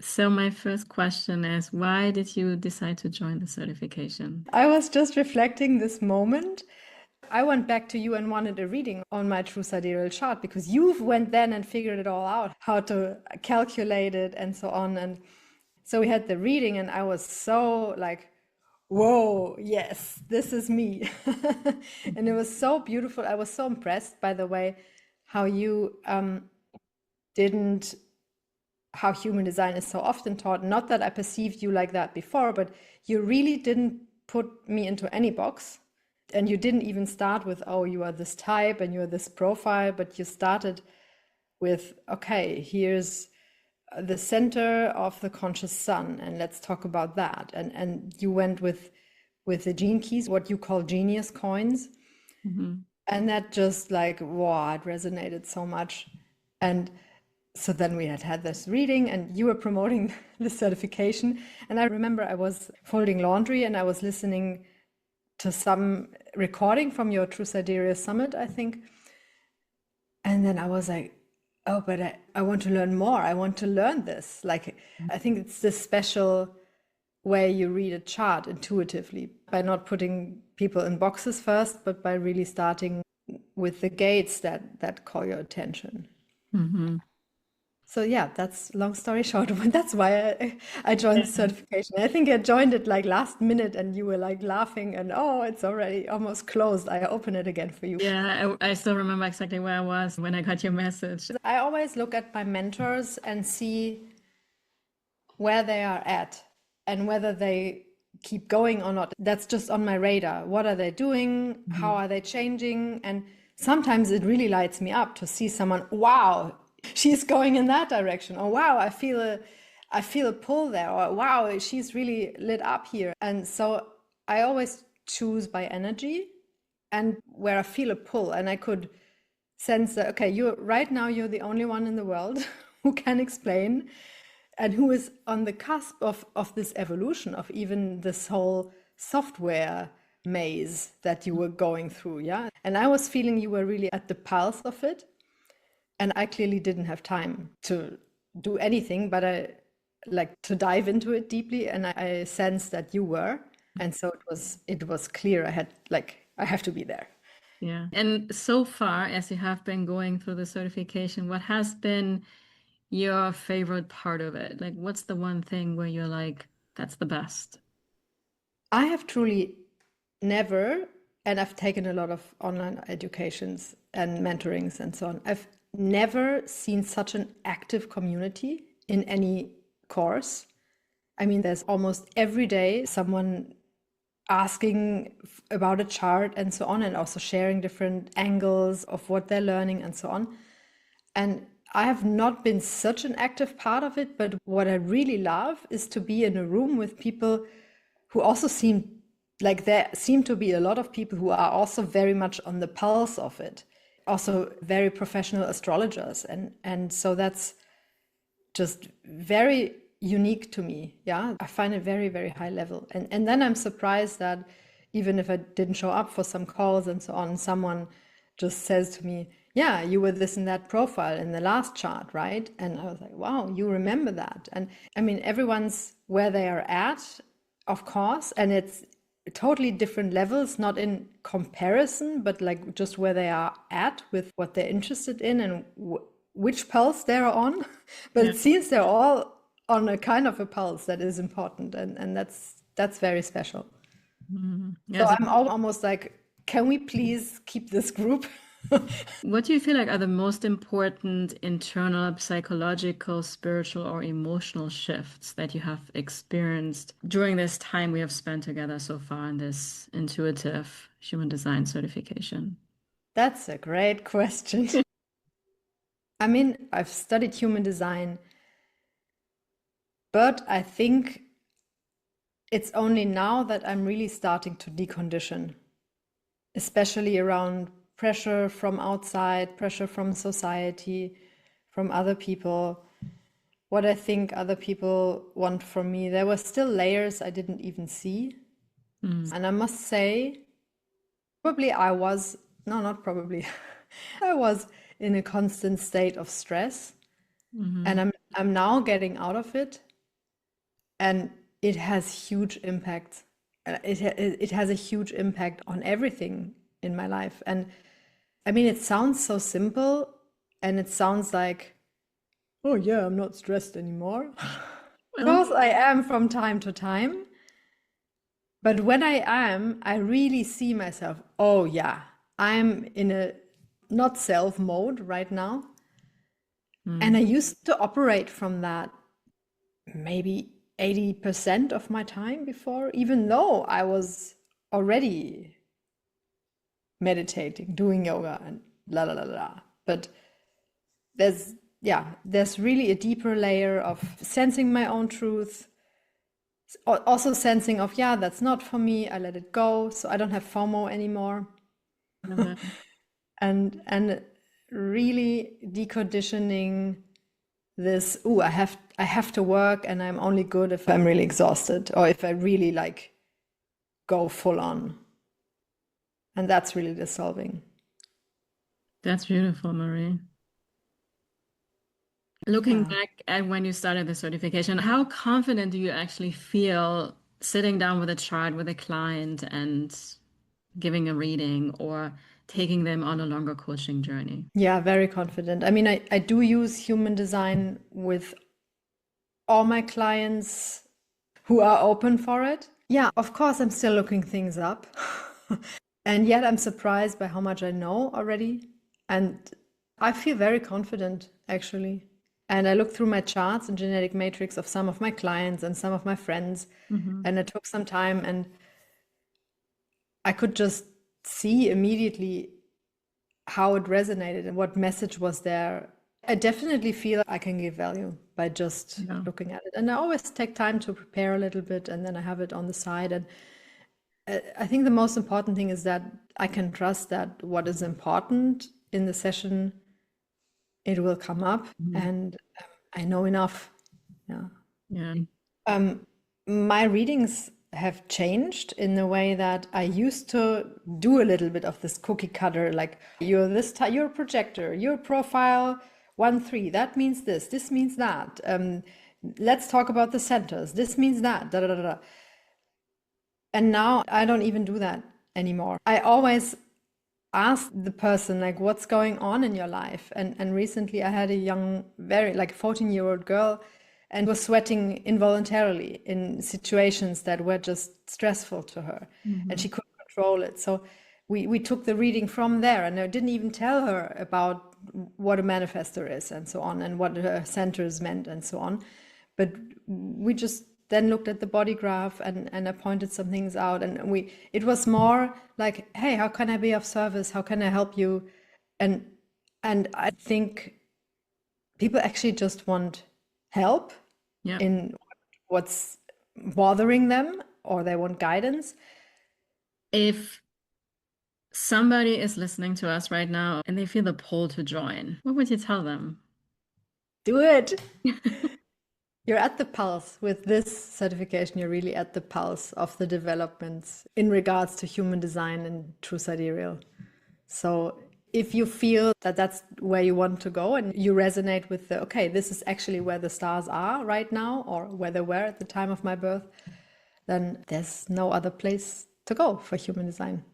So my first question is, why did you decide to join the certification? I was just reflecting this moment. I went back to you and wanted a reading on my true sidereal chart because you went then and figured it all out, how to calculate it and so on. And so we had the reading, and I was so like, whoa, yes, this is me. And it was so beautiful. I was so impressed, by the way, how you didn't, how human design is so often taught. Not that I perceived you like that before, but you really didn't put me into any box. And you didn't even start with, oh, you are this type and you're this profile, but you started with, okay, here's the center of the conscious sun, and let's talk about that. And you went with the gene keys, what you call genius coins. Mhm. And that just like, wow, it resonated so much. And so then we had this reading, and you were promoting the certification. And I remember I was folding laundry and I was listening to some recording from your True Sidereal Summit, I think. And then I was like, oh, but I want to learn more. I want to learn this. Like, I think it's this special way you read a chart intuitively by not putting people in boxes first, but by really starting with the gates that call your attention. Mhm. So yeah, that's long story short. That's why I joined the Yeah. certification. I think I joined it like last minute, and you were like laughing, and oh, it's already almost closed. I open it again for you. Yeah, I still remember exactly where I was when I got your message. I always look at my mentors and see where they are at and whether they keep going or not. That's just on my radar. What are they doing? How Mhm. are they changing? And sometimes it really lights me up to see someone, wow, she's going in that direction. Or wow, I feel a pull there. Or wow, she's really lit up here. And so I always choose by energy and where I feel a pull. And I could sense that, okay, you're right now, you're the only one in the world who can explain and who is on the cusp of this evolution of even this whole software maze that you were going through. Yeah. And I was feeling you were really at the pulse of it. And I clearly didn't have time to do anything, but I like to dive into it deeply. And I sensed that you were. And so it was clear I have to be there. Yeah. And so far, as you have been going through the certification, what has been your favorite part of it? Like, what's the one thing where you're like, that's the best? I have truly never, and I've taken a lot of online educations and mentorings and so on. I've never seen such an active community in any course. I mean, there's almost every day someone asking about a chart and so on, and also sharing different angles of what they're learning and so on. And I have not been such an active part of it, but what I really love is to be in a room with people who also seem like there seem to be a lot of people who are also very much on the pulse of it, also very professional astrologers. And so that's just very unique to me. Yeah, I find it very, very high level. And then I'm surprised that even if I didn't show up for some calls and so on, someone just says to me, yeah, you were this and that profile in the last chart, right? And I was like, wow, you remember that. And I mean, everyone's where they are at, of course, and it's totally different levels, not in comparison, but like just where they are at with what they're interested in and which pulse they're on. But Yeah. it seems they're all on a kind of a pulse that is important, and that's very special. Mhm. Yeah. So So I'm almost like, can we please keep this group? what do you feel like are the most important internal, psychological, spiritual, or emotional shifts that you have experienced during this time we have spent together so far in this intuitive human design certification? That's a great question. I mean, I've studied human design, but I think it's only now that I'm really starting to decondition, especially around pressure from outside, pressure from society, from other people, what I think other people want from me. There were still layers I didn't even see. Mm. And I must say, probably I was, no, not probably, I was in a constant state of stress. Hmm. And I'm now getting out of it. and it has huge impact. It has a huge impact on everything in my life. And I mean, it sounds so simple, and it sounds like, oh yeah, I'm not stressed anymore. Of Well, course, I am from time to time. But when I am, I really see myself, oh yeah, I'm in a not self mode right now. And I used to operate from that maybe 80% of my time before, even though I was already meditating, doing yoga, and la la la la. But there's really a deeper layer of sensing my own truth, also sensing of, yeah, that's not for me, I let it go, so I don't have FOMO anymore. And really deconditioning this, I have to work, and I'm only good if I'm really exhausted, or if I really like go full on. And that's really dissolving. that's beautiful, Marie. Looking back at when you started the certification, how confident do you actually feel sitting down with a chart with a client and giving a reading or taking them on a longer coaching journey? Yeah, very confident. I mean, I do use human design with all my clients who are open for it. Yeah, of course, I'm still looking things up. And yet I'm surprised by how much I know already. And I feel very confident, actually. And I looked through my charts and genetic matrix of some of my clients and some of my friends. And it took some time, and I could just see immediately how it resonated and what message was there. I definitely feel I can give value by just looking at it. And I always take time to prepare a little bit, and then I have it on the side. And I think the most important thing is that I can trust that what is important in the session, it will come up, and I know enough. Yeah. Yeah. My readings have changed in the way that I used to do a little bit of this cookie cutter, like you're this type, you're a projector, your profile 1-3, that means this means that. Let's talk about the centers. This means that. Da, da, da, da. And now I don't even do that anymore. I always ask the person, like, what's going on in your life? And recently I had a young, very like 14-year-old girl, and was sweating involuntarily in situations that were just stressful to her, and she couldn't control it. So we took the reading from there, and I didn't even tell her about what a manifestor is and so on, and what her centers meant and so on. But we just then looked at the body graph, and I pointed some things out, and it was more like, hey, how can I be of service? How can I help you? And I think people actually just want help in what's bothering them, or they want guidance. If somebody is listening to us right now and they feel the pull to join, what would you tell them? Do it. You're at the pulse with this certification. You're really at the pulse of the developments in regards to human design and true sidereal. So if you feel that that's where you want to go, and you resonate with the, okay, this is actually where the stars are right now, or where they were at the time of my birth, then there's no other place to go for human design.